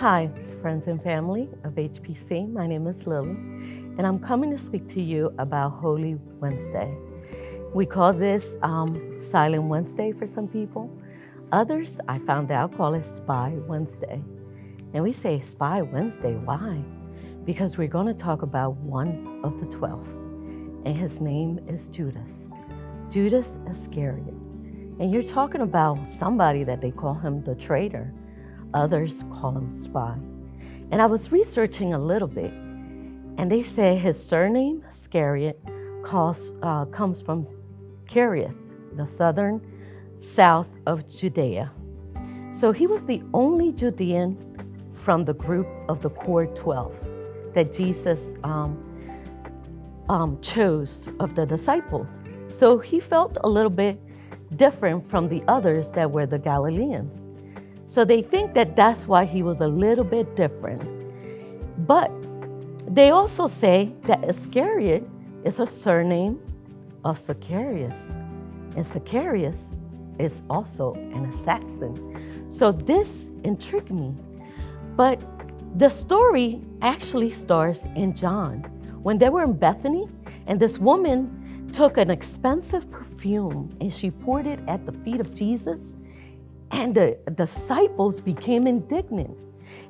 Hi, friends and family of HPC. My name is Lily, and I'm coming to speak to you about Holy Wednesday. We call this Silent Wednesday for some people. Others, I found out, call it Spy Wednesday. And we say Spy Wednesday, why? Because we're going to talk about one of the 12, and his name is Judas. Judas Iscariot. And you're talking about somebody that they call him the traitor. Others call him spy. And I was researching a little bit, and they say his surname, Iscariot, comes from Kerioth, the south of Judea. So he was the only Judean from the group of the core 12 that Jesus chose of the disciples. So he felt a little bit different from the others that were the Galileans. So they think that that's why he was a little bit different. But they also say that Iscariot is a surname of Zacharias. And Zacharias is also an assassin. So this intrigued me. But the story actually starts in John, when they were in Bethany, and this woman took an expensive perfume and she poured it at the feet of Jesus. And the disciples became indignant.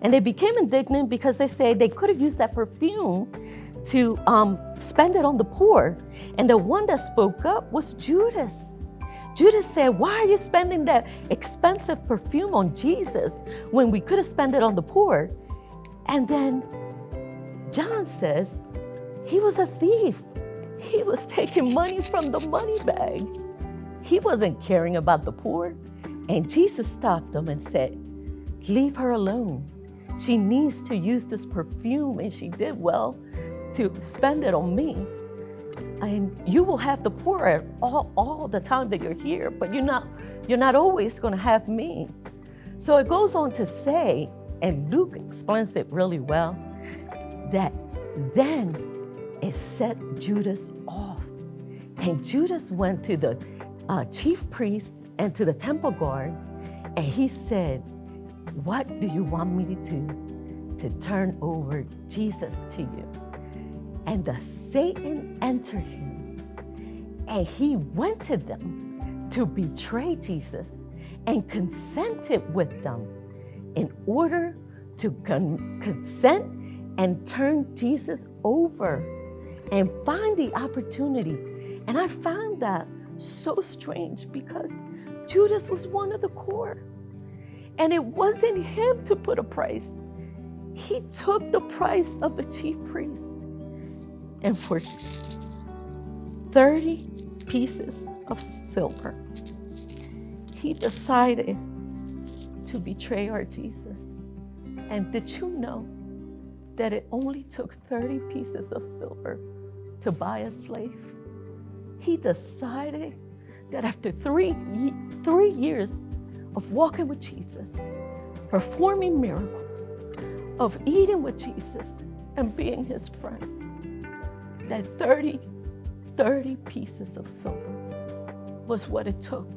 And they became indignant because they said they could have used that perfume to spend it on the poor. And the one that spoke up was Judas. Judas said, why are you spending that expensive perfume on Jesus when we could have spent it on the poor? And then John says, he was a thief. He was taking money from the money bag. He wasn't caring about the poor. And Jesus stopped them and said, leave her alone. She needs to use this perfume, and she did well to spend it on me. And you will have the poor all the time that you're here, but you're not always going to have me. So it goes on to say, and Luke explains it really well, that then it set Judas off. And Judas went to the chief priests and to the temple guard, and he said, what do you want me to do to turn over Jesus to you? And the Satan entered him, and he went to them to betray Jesus and consented with them in order to consent and turn Jesus over and find the opportunity. And I found that so strange because Judas was one of the core. And it wasn't him to put a price. He took the price of the chief priest. And for 30 pieces of silver, he decided to betray our Jesus. And did you know that it only took 30 pieces of silver to buy a slave? He decided that after three years of walking with Jesus, performing miracles, of eating with Jesus and being his friend, that 30 pieces of silver was what it took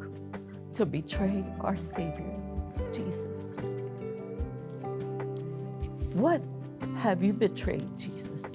to betray our Savior, Jesus. What have you betrayed, Jesus?